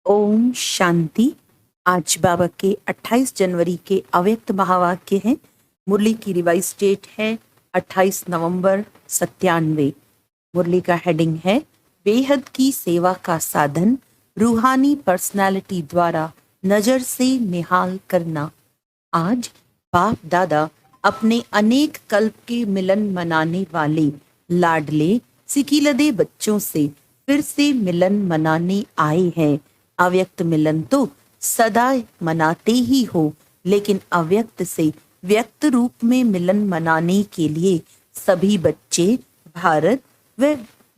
ओम शांति। आज बाबा के 28 जनवरी के अव्यक्त महावाक्य हैं। मुरली की रिवाइज डेट है 28 नवंबर 97। मुरली का हेडिंग है बेहद की सेवा का साधन, रूहानी पर्सनालिटी द्वारा नजर से निहाल करना। आज बाप दादा अपने अनेक कल्प के मिलन मनाने वाले लाडले सिकीलदे बच्चों से फिर से मिलन मनाने आए हैं। अव्यक्त मिलन तो सदा मनाते ही हो, लेकिन अव्यक्त से व्यक्त रूप में मिलन मनाने के लिए सभी बच्चे भारत व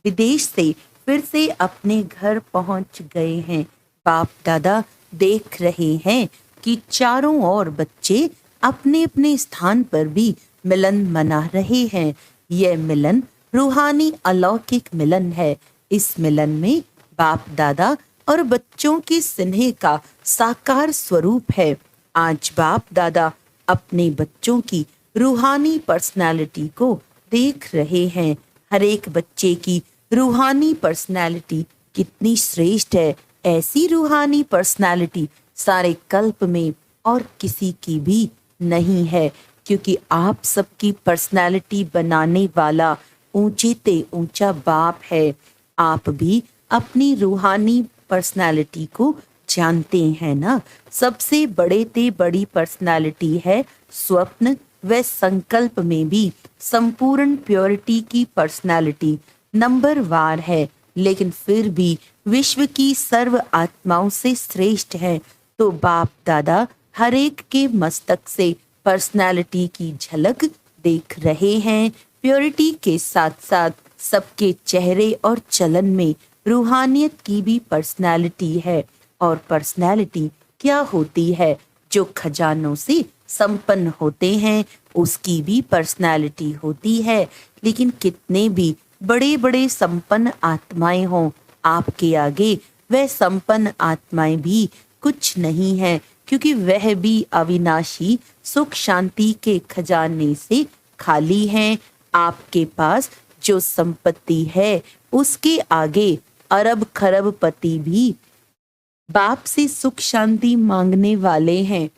विदेश से फिर से अपने घर पहुंच गए हैं। बाप दादा देख रहे हैं कि चारों ओर बच्चे अपने अपने स्थान पर भी मिलन मना रहे हैं। यह मिलन रूहानी अलौकिक मिलन है। इस मिलन में बाप दादा और बच्चों के स्नेह का साकार स्वरूप है। आज बाप दादा अपने बच्चों की रूहानी पर्सनालिटी को देख रहे हैं। हर एक बच्चे की रूहानी पर्सनालिटी कितनी श्रेष्ठ है। ऐसी रूहानी पर्सनालिटी सारे कल्प में और किसी की भी नहीं है, क्योंकि आप सबकी पर्सनालिटी बनाने वाला ऊंचे ते ऊंचा बाप है। आप भी अपनी रूहानी पर्सनालिटी को जानते हैं ना। सबसे बड़े ते बड़ी पर्सनालिटी है स्वप्न व संकल्प में भी संपूर्ण प्योरिटी की पर्सनालिटी नंबर वार है, लेकिन फिर भी विश्व की सर्व आत्माओं से श्रेष्ठ है। तो बाप दादा हर एक के मस्तक से पर्सनालिटी की झलक देख रहे हैं। प्योरिटी के साथ साथ सबके चेहरे और चलन में रूहानियत की भी पर्सनालिटी है। और पर्सनालिटी क्या होती है? जो खजानों से संपन्न होते हैं उसकी भी पर्सनालिटी होती है। लेकिन कितने भी बड़े बड़े संपन्न आत्माएं हों, आपके आगे वह संपन्न आत्माएं भी कुछ नहीं है, क्योंकि वह भी अविनाशी सुख शांति के खजाने से खाली हैं। आपके पास जो संपत्ति है उसके आगे अरब खरब पति भी बाप से सुख शांति मांगने वाले हैं।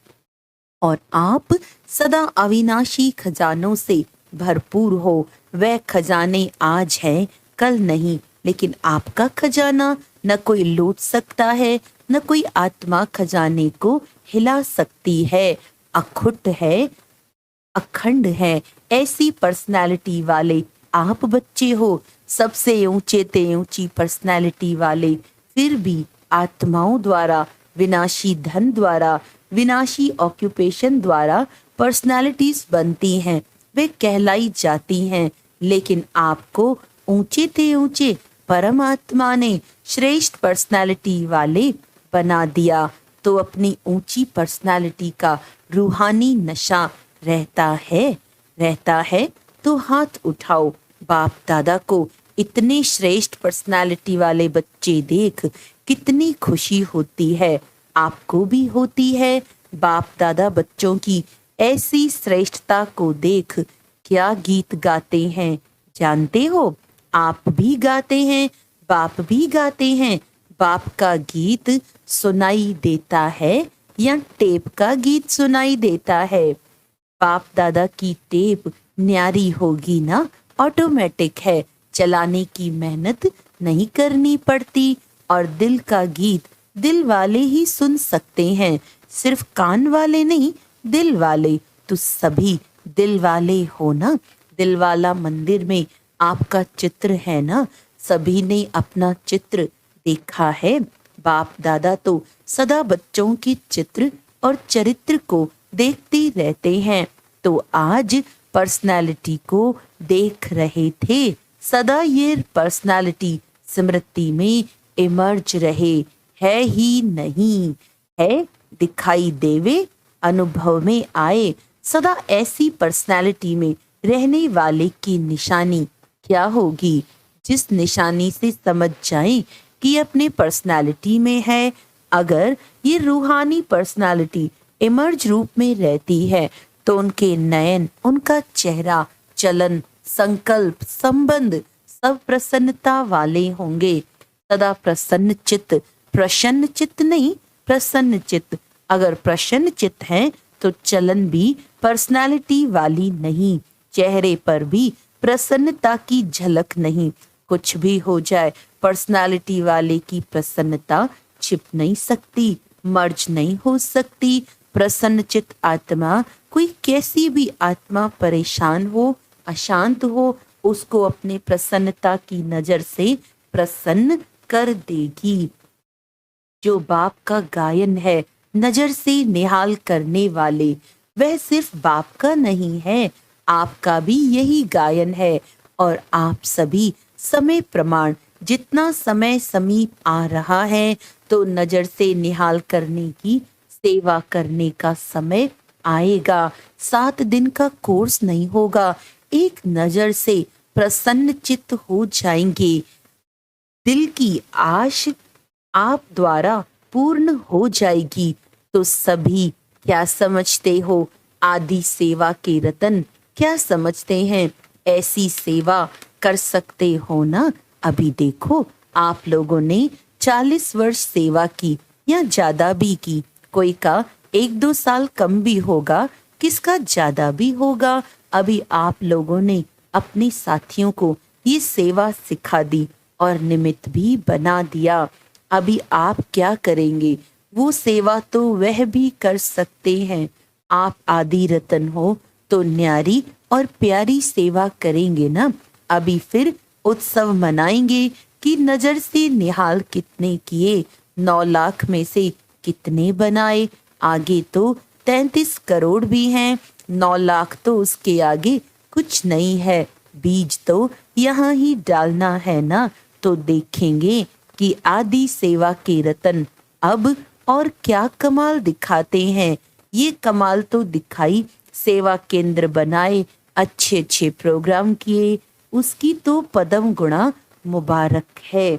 और आप सदा अविनाशी खजानों से भरपूर हो। वह खजाने आज हैं, कल नहीं, लेकिन आपका खजाना न कोई लूट सकता है, न कोई आत्मा खजाने को हिला सकती है। अखुट है, अखंड है। ऐसी पर्सनालिटी वाले आप बच्चे हो, सबसे ऊंचे ते ऊंची पर्सनालिटी वाले। फिर भी आत्माओं द्वारा, विनाशी धन द्वारा, विनाशी ऑक्यूपेशन द्वारा पर्सनालिटीज बनती हैं, वे कहलाई जाती हैं। लेकिन आपको ऊंचे ते ऊंचे परमात्मा ने श्रेष्ठ पर्सनालिटी वाले बना दिया। तो अपनी ऊंची पर्सनालिटी का रूहानी नशा रहता है तो हाथ उठाओ। बाप दादा को इतने श्रेष्ठ पर्सनालिटी वाले बच्चे देख कितनी खुशी होती है। आपको भी होती है। बाप दादा बच्चों की ऐसी श्रेष्ठता को देख क्या गीत गाते हैं जानते हो? आप भी गाते हैं, बाप भी गाते हैं। बाप का गीत सुनाई देता है या टेप का गीत सुनाई देता है? बाप दादा की टेप न्यारी होगी ना, ऑटोमेटिक है, चलाने की मेहनत नहीं करनी पड़ती। और दिल का गीत दिल वाले ही सुन सकते हैं, सिर्फ कान वाले नहीं, दिल वाले। तो सभी दिल वाले हो ना। दिल वाला मंदिर में आपका चित्र है ना, सभी ने अपना चित्र देखा है। बाप दादा तो सदा बच्चों के चित्र और चरित्र को देखते रहते हैं। तो आज पर्सनालिटी को देख रहे थे। सदा ये पर्सनालिटी स्मृति में इमर्ज रहे, है ही नहीं है, दिखाई देवे, अनुभव में आए। सदा ऐसी पर्सनालिटी में रहने वाले की निशानी क्या होगी? जिस निशानी से समझ जाएं कि अपने पर्सनालिटी में है। अगर ये रूहानी पर्सनालिटी इमर्ज रूप में रहती है तो उनके नयन, उनका चेहरा, चलन, संकल्प, संबंध सब प्रसन्नता वाले होंगे। सदा प्रसन्न चित्त प्रसन्न चित्त नहीं, प्रसन्न चित्त। अगर प्रसन्न चित्त है तो चलन भी पर्सनालिटी वाली नहीं, चेहरे पर भी प्रसन्नता की झलक नहीं। कुछ भी हो जाए, पर्सनालिटी वाले की प्रसन्नता छिप नहीं सकती, मर्ज नहीं हो सकती। प्रसन्न चित्त आत्मा, कोई कैसी भी आत्मा परेशान हो, अशांत हो, उसको अपने प्रसन्नता की नजर से प्रसन्न कर देगी। जो बाप का गायन है नजर से निहाल करने वाले, वह सिर्फ बाप का नहीं है, आपका भी यही गायन है। और आप सभी समय प्रमाण, जितना समय समीप आ रहा है तो नजर से निहाल करने की सेवा करने का समय आएगा। 7 दिन का कोर्स नहीं होगा, एक नजर से प्रसन्न चित्त हो जाएंगे। दिल की आश आप द्वारा पूर्ण हो जाएगी। तो सभी क्या समझते हो? आदि सेवा के रतन क्या समझते हैं? ऐसी सेवा कर सकते हो ना? अभी देखो, आप लोगों ने 40 वर्ष सेवा की या ज्यादा भी की, कोई का 1-2 साल कम भी होगा, किसका ज्यादा भी होगा। अभी आप लोगों ने अपने साथियों को ये सेवा सिखा दी और निमित्त भी बना दिया। अभी आप क्या करेंगे? वो सेवा तो वह भी कर सकते हैं। आप आदि रतन हो तो न्यारी और प्यारी सेवा करेंगे ना। अभी फिर उत्सव मनाएंगे कि नजर से निहाल कितने किए, 9 लाख में से कितने बनाए। आगे तो 33 करोड़ भी हैं, 9 लाख तो उसके आगे कुछ नहीं है। बीज तो यहाँ ही डालना है ना। तो देखेंगे कि आदि सेवा के रतन अब और क्या कमाल दिखाते हैं। ये कमाल तो दिखाई, सेवा केंद्र बनाए, अच्छे अच्छे प्रोग्राम किए, उसकी तो पदम गुणा मुबारक है।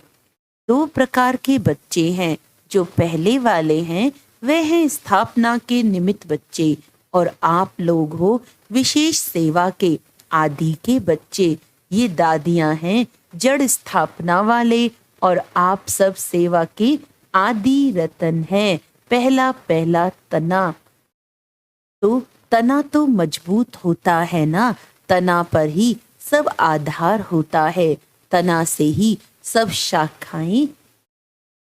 2 प्रकार के बच्चे हैं। जो पहले वाले हैं वह हैं स्थापना के निमित्त बच्चे, और आप लोग हो विशेष सेवा के आदि के बच्चे। ये दादियां हैं जड़ स्थापना वाले, और आप सब सेवा के आदि रतन हैं। पहला पहला तना। तो तना तो मजबूत होता है ना, तना पर ही सब आधार होता है, तना से ही सब शाखाएं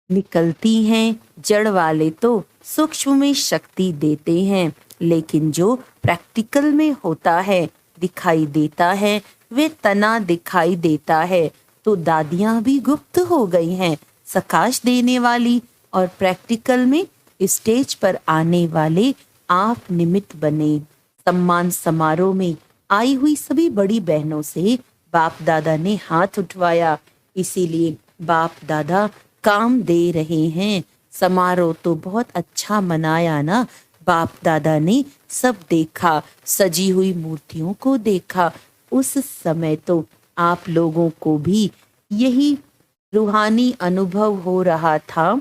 निकलती हैं। जड़ वाले तो सूक्ष्म में शक्ति देते हैं, लेकिन जो प्रैक्टिकल में होता है, दिखाई देता है, वे तना दिखाई देता है। तो दादियां भी गुप्त हो गई हैं, सकाश देने वाली, और प्रैक्टिकल में स्टेज पर आने वाले आप निमित्त बने। सम्मान समारोह में आई हुई सभी बड़ी बहनों से बाप दादा ने हाथ उठवाया, इसीलिए बाप दादा काम दे रहे हैं। समारोह तो बहुत अच्छा मनाया ना। बाप दादा ने सब देखा, सजी हुई मूर्तियों को देखा। उस समय तो आप लोगों को भी यही रूहानी अनुभव हो रहा था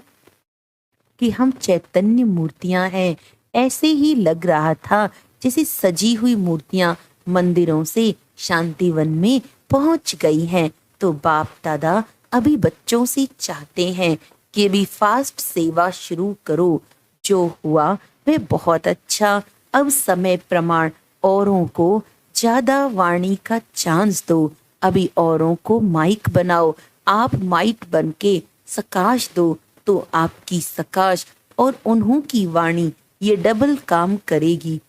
कि हम चैतन्य मूर्तियां हैं। ऐसे ही लग रहा था जैसे सजी हुई मूर्तियां मंदिरों से शांतिवन में पहुंच गई हैं। तो बाप दादा अभी बच्चों से चाहते हैं कि भी फास्ट सेवा शुरू करो। जो हुआ वह बहुत अच्छा। अब समय प्रमाण औरों को ज्यादा वाणी का चांस दो। अभी औरों को माइक बनाओ। आप माइक बन के सकाश दो तो आपकी सकाश और उन्हों की वाणी ये डबल काम करेगी।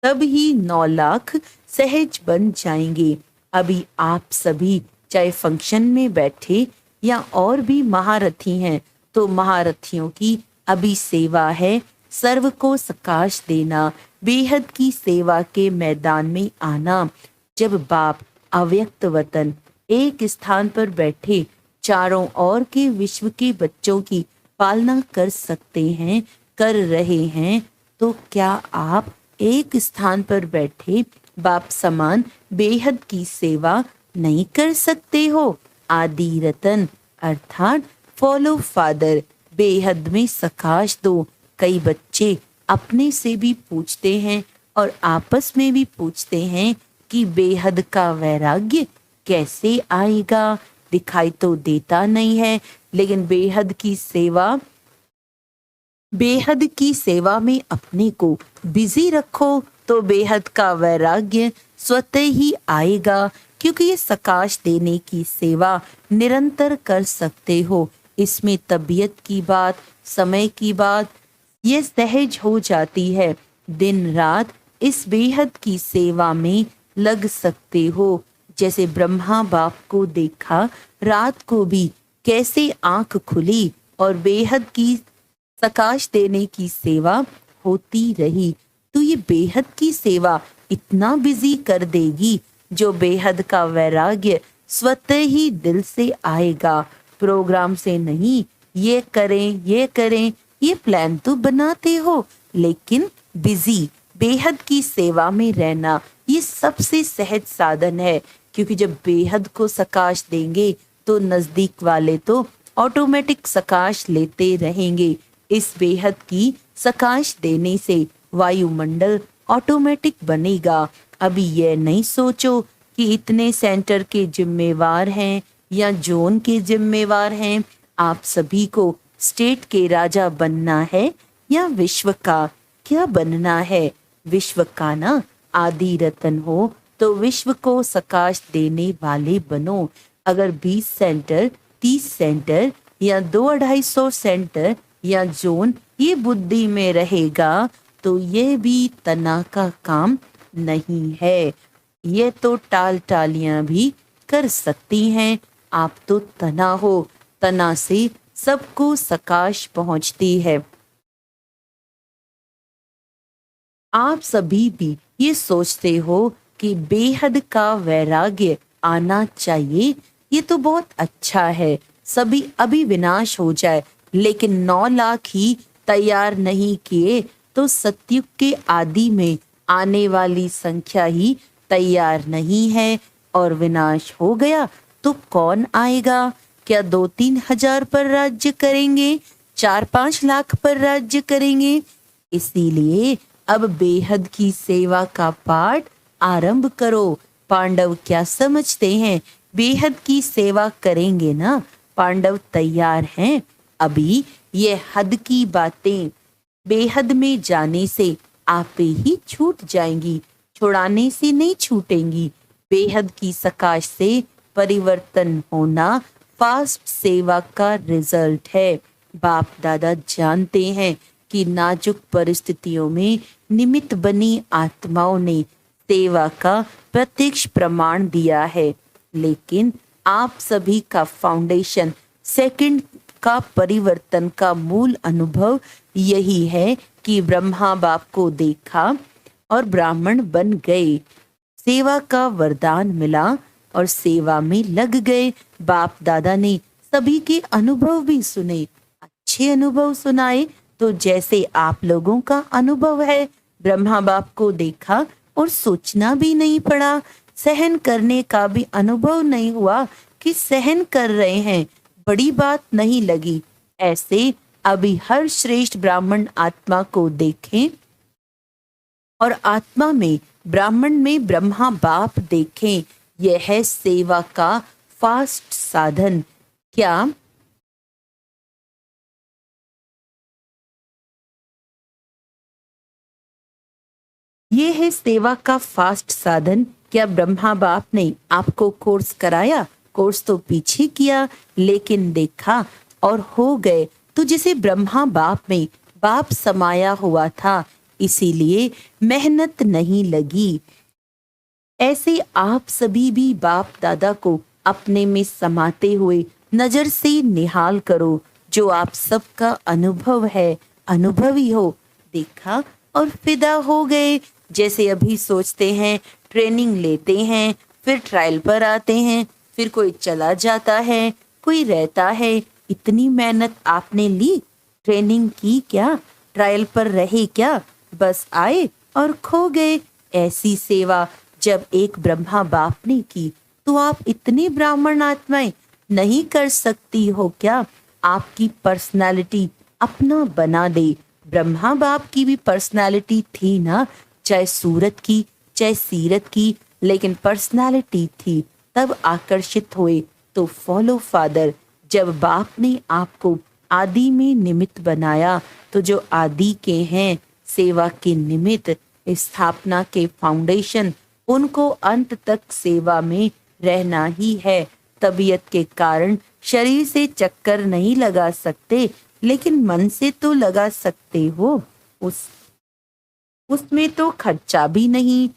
तब ही 9 लाख सहज बन जाएंगे। अभी आप सभी चाहे फंक्शन में बैठे या और भी महारथी हैं, तो महारथियों की अभी सेवा है सर्व को सकाश देना, बेहद की सेवा के मैदान में आना। जब बाप अव्यक्त वतन एक स्थान पर बैठे चारों ओर के विश्व के बच्चों की पालना कर सकते हैं, कर रहे हैं, तो क्या आप एक स्थान पर बैठे बाप समान बेहद की सेवा नहीं कर सकते हो? आदि रतन अर्थात फॉलो फादर, बेहद में सकाश दो। कई बच्चे अपने से भी पूछते हैं और आपस में भी पूछते हैं कि बेहद का वैराग्य कैसे आएगा। दिखाई तो देता नहीं है, लेकिन बेहद की सेवा में अपने को बिजी रखो तो बेहद का वैराग्य स्वतः ही आएगा, क्योंकि ये सकाश देने की सेवा निरंतर कर सकते हो। इसमें तबीयत की बात, समय की बात ये सहज हो जाती है। दिन रात इस बेहद की सेवा में लग सकते हो। जैसे ब्रह्मा बाप को देखा, रात को भी कैसे आंख खुली और बेहद की सकाश देने की सेवा होती रही। तो ये बेहद की सेवा इतना बिजी कर देगी जो बेहद का वैराग्य स्वतः ही दिल से आएगा, प्रोग्राम से नहीं। ये करें ये प्लान तो बनाते हो, लेकिन बिजी बेहद की सेवा में रहना ये सबसे सहज साधन है। क्योंकि जब बेहद को सकाश देंगे तो नजदीक वाले तो ऑटोमेटिक सकाश लेते रहेंगे। इस बेहद की सकाश देने से वायुमंडल ऑटोमेटिक बनेगा। अभी यह नहीं सोचो कि इतने सेंटर के जिम्मेवार हैं या जोन के जिम्मेवार हैं। आप सभी को स्टेट के राजा बनना है या विश्व का क्या बनना है? विश्व का ना आदि रतन हो तो विश्व को सकाश देने वाले बनो। अगर 20 सेंटर, 30 सेंटर या 200-250 सेंटर या जोन ये बुद्धि में रहेगा तो ये भी तना का काम नहीं है। ये तो टालियां भी कर सकती हैं। आप तो तना हो, तना से सबको सकाश पहुंचती है। आप सभी भी ये सोचते हो कि बेहद का वैराग्य आना चाहिए, ये तो बहुत अच्छा है, सभी अभी विनाश हो जाए। लेकिन 9 लाख ही तैयार नहीं किए तो सतयुग के आदि में आने वाली संख्या ही तैयार नहीं है और विनाश हो गया तो कौन आएगा? क्या 2-3 हजार पर राज्य करेंगे? 4-5 लाख पर राज्य करेंगे? इसीलिए अब बेहद की सेवा का पाठ आरंभ करो। पांडव क्या समझते हैं? बेहद की सेवा करेंगे ना? पांडव तैयार हैं। अभी ये हद की बातें बेहद में जाने से आपे ही छूट जाएंगी, छुड़ाने से नहीं छूटेंगी। बेहद की सकाश से परिवर्तन होना फास्ट सेवा का रिजल्ट है। बाप दादा जानते हैं कि नाजुक परिस्थितियों में निमित्त बनी आत्माओं ने सेवा का प्रत्यक्ष प्रमाण दिया है। लेकिन आप सभी का फाउंडेशन सेकंड का परिवर्तन का मूल अनुभव यही है कि ब्रह्मा बाप को देखा और ब्राह्मण बन गए, सेवा का वरदान मिला और सेवा में लग गए। बाप दादा ने सभी के अनुभव भी सुने, अच्छे अनुभव सुनाए। तो जैसे आप लोगों का अनुभव है, ब्रह्मा बाप को देखा और सोचना भी नहीं पड़ा, सहन करने का भी अनुभव नहीं हुआ कि सहन कर रहे हैं, बड़ी बात नहीं लगी। ऐसे अभी हर श्रेष्ठ ब्राह्मण आत्मा को देखें और आत्मा में ब्राह्मण में ब्रह्मा बाप देखें। यह है सेवा का फास्ट साधन। क्या ये है सेवा का फास्ट साधन? क्या ब्रह्मा बाप ने आपको कोर्स कराया? कोर्स तो पीछे किया, लेकिन देखा और हो गए। तो जिसे ब्रह्मा बाप में बाप समाया हुआ था, इसीलिए मेहनत नहीं लगी। ऐसे आप सभी भी बाप दादा को अपने में समाते हुए नजर से निहाल करो। जो आप सबका अनुभव है, अनुभवी हो, देखा और फिदा हो गए। जैसे अभी सोचते हैं, ट्रेनिंग लेते हैं, फिर ट्रायल पर आते हैं, फिर कोई चला जाता है, कोई रहता है। इतनी मेहनत आपने ली, ट्रेनिंग की क्या, ट्रायल पर रहे क्या, बस आए और खो गए। ऐसी सेवा जब एक ब्रह्मा बाप ने की, तो आप इतनी ब्राह्मण आत्माएं नहीं कर सकती हो क्या? आपकी पर्सनालिटी अपना बना दे। ब्रह्मा बाप की भी पर्सनालिटी थी ना, चाहे सूरत की चाहे सीरत की, लेकिन पर्सनालिटी थी, तब आकर्षित हुए। तो फॉलो फादर। जब बाप ने आपको आदि में निमित्त बनाया तो जो आदि के हैं, सेवा के निमित्त, स्थापना के फाउंडेशन, उनको अंत तक सेवा में रहना ही है। तबीयत के कारण शरीर से चक्कर नहीं लगा सकते, लेकिन मन से तो लगा सकते हो। उसमें तो खर्चा भी नहीं,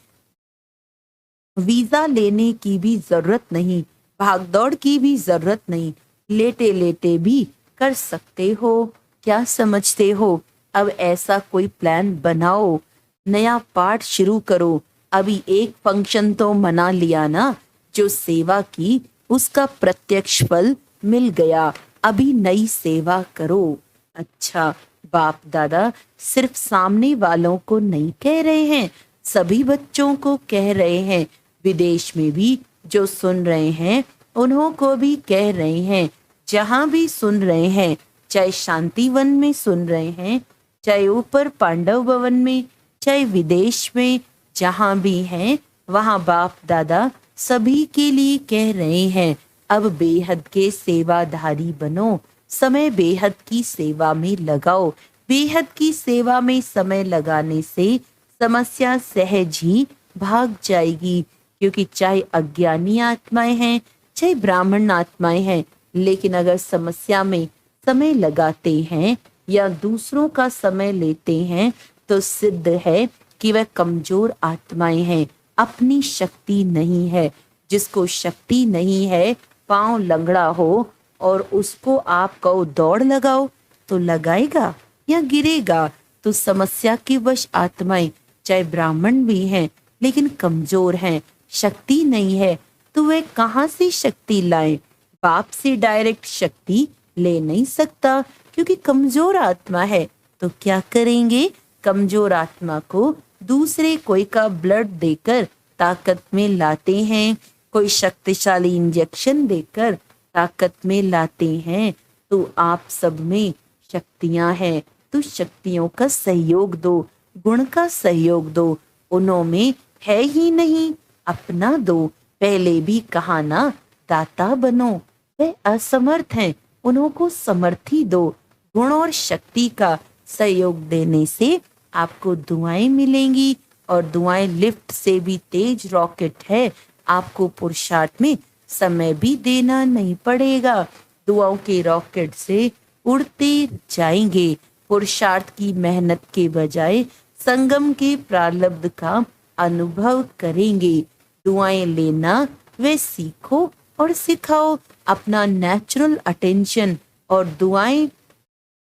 वीजा लेने की भी जरूरत नहीं, भागदौड़ की भी जरूरत नहीं, लेटे लेटे भी कर सकते हो। क्या समझते हो? अब ऐसा कोई प्लान बनाओ, नया पाठ शुरू करो। अभी एक फंक्शन तो मना लिया ना, जो सेवा की उसका प्रत्यक्ष फल मिल गया। अभी नई सेवा करो। अच्छा, बाप दादा सिर्फ सामने वालों को नहीं कह रहे हैं, सभी बच्चों को कह रहे हैं। विदेश में भी जो सुन रहे हैं उन्हों को भी कह रहे हैं। जहां भी सुन रहे हैं, चाहे शांतिवन में सुन रहे हैं, चाहे ऊपर पांडव भवन में, चाहे विदेश में, जहां भी हैं वहां बाप दादा सभी के लिए कह रहे हैं, अब बेहद के सेवाधारी बनो। समय बेहद की सेवा में लगाओ। बेहद की सेवा में समय लगाने से समस्या सहज ही भाग जाएगी, क्योंकि चाहे अज्ञानी आत्माएं हैं, चाहे ब्राह्मण आत्माएं हैं, लेकिन अगर समस्या में समय लगाते हैं या दूसरों का समय लेते हैं तो सिद्ध है कि वह कमजोर आत्माएं हैं, अपनी शक्ति नहीं है। जिसको शक्ति नहीं है, पांव लंगड़ा हो और उसको आप कहो दौड़ लगाओ तो लगाएगा या गिरेगा। तो समस्या की वश आत्माएं चाहे ब्राह्मण भी हैं लेकिन कमजोर हैं, शक्ति नहीं है, तो वे कहाँ से शक्ति लाएं? बाप से डायरेक्ट शक्ति ले नहीं सकता, क्योंकि कमजोर आत्मा है। तो क्या करेंगे? कमजोर आत्मा को दूसरे कोई का ब्लड देकर ताकत में लाते हैं, कोई शक्तिशाली इंजेक्शन देकर ताकत में लाते हैं। तो आप सब में शक्तियां हैं, तो शक्तियों का सहयोग दो, गुण का सहयोग दो। उन्हों में है ही नहीं, अपना दो। पहले भी कहा ना, दाता बनो। वे असमर्थ हैं, उन्हों को समर्थी दो। गुण और शक्ति का सहयोग देने से आपको दुआएं मिलेंगी, और दुआएं लिफ्ट से भी तेज रॉकेट है। आपको पुरुषार्थ में समय भी देना नहीं पड़ेगा, दुआओं के रॉकेट से उड़ते जाएंगे। पुरुषार्थ की मेहनत के बजाय संगम के प्रारब्ध का अनुभव करेंगे। दुआएं लेना वे सीखो और सिखाओ। अपना नेचुरल अटेंशन और दुआएं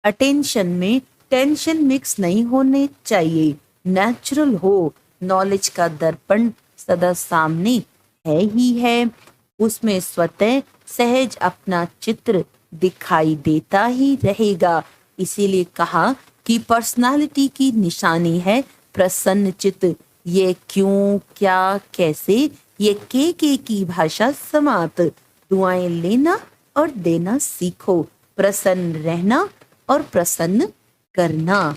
अटेंशन में टेंशन मिक्स नहीं होने चाहिए, नेचुरल हो। नॉलेज का दर्पण सदा सामने है ही है, उसमें स्वतः सहज अपना चित्र दिखाई देता ही रहेगा। इसीलिए कहा कि पर्सनालिटी की निशानी है प्रसन्न चित्त। ये क्यों, क्या, कैसे, ये के की भाषा समाप्त। दुआएं लेना और देना सीखो, प्रसन्न रहना और प्रसन्न करना।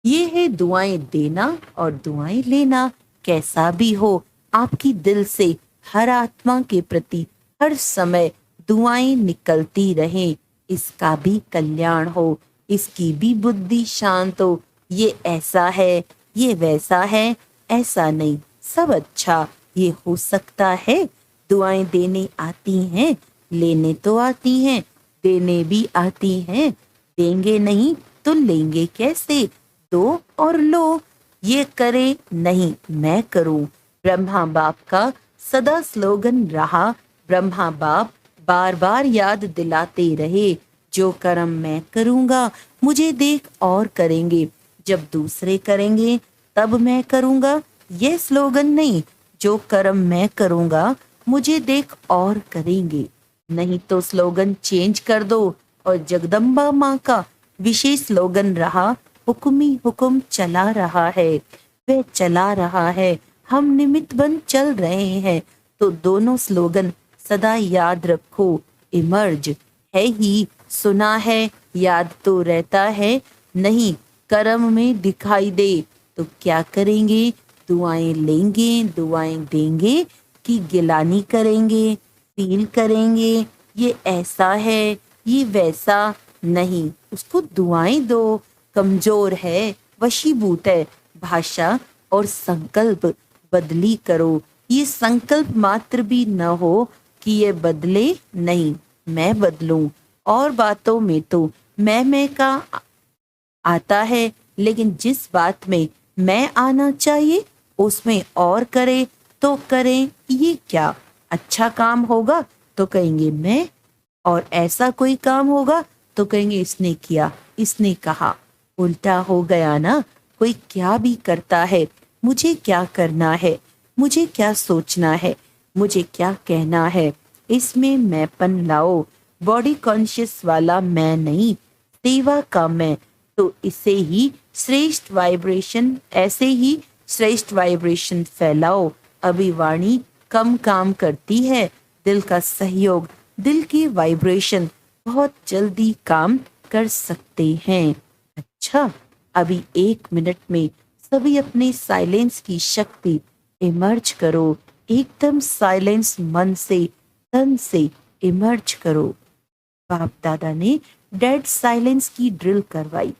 ये है दुआएं देना और दुआएं लेना। कैसा भी हो, आपकी दिल से हर आत्मा के प्रति हर समय दुआएं निकलती रहें। इसका भी कल्याण हो, इसकी भी बुद्धि शांत हो। ये ऐसा है, ये वैसा है, ऐसा नहीं, सब अच्छा, ये हो सकता है। दुआएं देने आती हैं, लेने तो आती हैं, देने भी आती हैं। देंगे नहीं तो लेंगे कैसे? दो और लो। ये करे नहीं मैं करूं, ब्रह्मा बाप का सदा स्लोगन रहा। ब्रह्मा बाप बार बार याद दिलाते रहे, जो कर्म मैं करूंगा मुझे देख और करेंगे, जब दूसरे करेंगे तब मैं करूंगा। ये स्लोगन नहीं, जो कर्म मैं करूंगा मुझे देख और करेंगे। नहीं तो स्लोगन चेंज कर दो। और जगदम्बा माँ का विशेष स्लोगन रहा, हुक्मी हुक्म चला रहा है, वह चला रहा है, हम निमित्त बन चल रहे हैं। तो दोनों स्लोगन सदा याद रखो। इमर्ज है ही, सुना है, याद तो रहता है, नहीं कर्म में दिखाई दे तो क्या करेंगे? दुआएं लेंगे, दुआएं देंगे। उसकी गिलानी करेंगे, फील करेंगे, ये ऐसा है, ये वैसा नहीं। उसको दुआएं दो, कमजोर है, वशीभूत है। भाषा और संकल्प बदली करो। ये संकल्प मात्र भी न हो कि ये बदले नहीं, मैं बदलूं। और बातों में तो मैं का आता है, लेकिन जिस बात में मैं आना चाहिए उसमें और करे तो करें। ये क्या अच्छा काम होगा तो कहेंगे मैं, और ऐसा कोई काम होगा तो कहेंगे इसने किया, इसने कहा। उल्टा हो गया ना। कोई क्या भी करता है, मुझे क्या करना है, मुझे क्या सोचना है, मुझे क्या कहना है, इसमें मैंपन लाओ। बॉडी कॉन्शियस वाला मैं नहीं, सेवा का मैं। तो इसे ही श्रेष्ठ वाइब्रेशन, ऐसे ही श्रेष्ठ वाइब्रेशन फैलाओ। अभी वाणी कम काम करती है, दिल का सहयोग, दिल की वाइब्रेशन बहुत जल्दी काम कर सकते हैं। अच्छा, अभी 1 मिनट में सभी अपने साइलेंस की शक्ति इमर्ज करो। एकदम साइलेंस मन से, तन से इमर्ज करो। बाप दादा ने डेड साइलेंस की ड्रिल करवाई।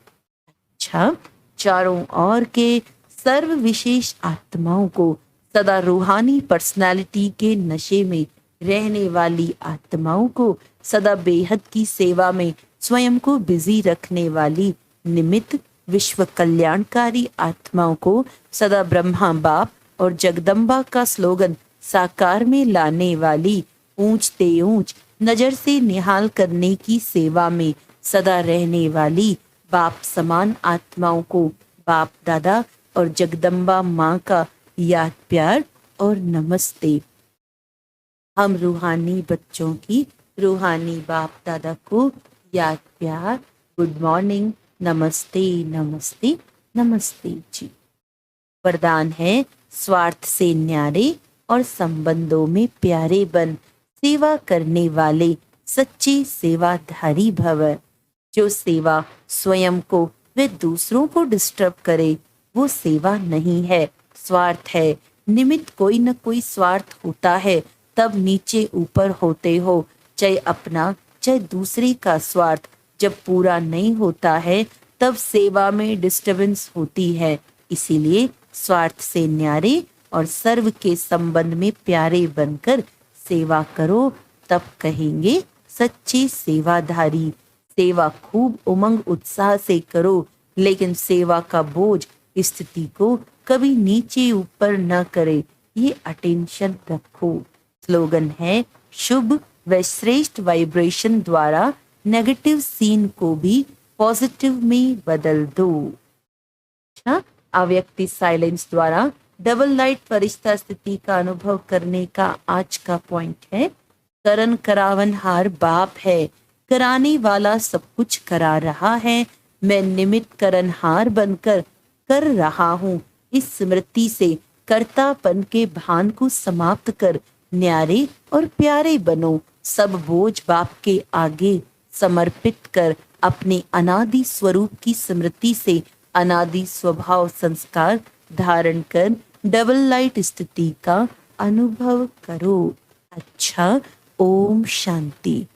अच्छा, चारों ओर के सर्व विशेष आत्माओं को, सदा रूहानी पर्सनालिटी के नशे में रहने वाली आत्माओं को, सदा बेहद की सेवा में स्वयं को बिजी रखने वाली निमित्त विश्व कल्याणकारी आत्माओं को, सदा ब्रह्मा बाप और जगदम्बा का स्लोगन साकार में लाने वाली, ऊंचते ऊंच नजर से निहाल करने की सेवा में सदा रहने वाली बाप समान आत्माओं को बाप दादा और जगदम्बा माँ का याद प्यार और नमस्ते। हम रूहानी बच्चों की रूहानी बाप दादा को याद प्यार, गुड मॉर्निंग, नमस्ते नमस्ते नमस्ते जी। वरदान है, स्वार्थ से न्यारे और संबंधों में प्यारे बन, सेवा करने वाले सच्चे सेवाधारी भव। जो सेवा स्वयं को व दूसरों को डिस्टर्ब करे वो सेवा नहीं है, स्वार्थ है। निमित्त कोई न कोई स्वार्थ होता है, तब नीचे ऊपर होते हो। चाहे अपना चाहे दूसरे का स्वार्थ जब पूरा नहीं होता है तब सेवा में डिस्टरबेंस होती है। इसीलिए स्वार्थ से न्यारे और सर्व के संबंध में प्यारे बनकर सेवा करो, तब कहेंगे सच्चे सेवाधारी। सेवा खूब उमंग उत्साह से करो, लेकिन सेवा का बोझ स्थिति को कभी नीचे ऊपर न करे, ये अटेंशन रखो। स्लोगन है, शुभ व श्रेष्ठ वाइब्रेशन द्वारा नेगेटिव सीन को भी पॉजिटिव में बदल दो। अच्छा, अव्यक्ति साइलेंस द्वारा डबल लाइट फरिश्ता स्थिति का अनुभव करने का आज का पॉइंट है, करन करावन हार बाप है, कराने वाला सब कुछ करा रहा है, मैं निमित्त करनहार बनकर कर रहा हूँ। इस स्मृति से कर्तापन के भान को समाप्त कर न्यारे और प्यारे बनो। सब बोझ बाप के आगे समर्पित कर अपने अनादि स्वरूप की स्मृति से अनादि स्वभाव संस्कार धारण कर डबल लाइट स्थिति का अनुभव करो। अच्छा, ओम शांति।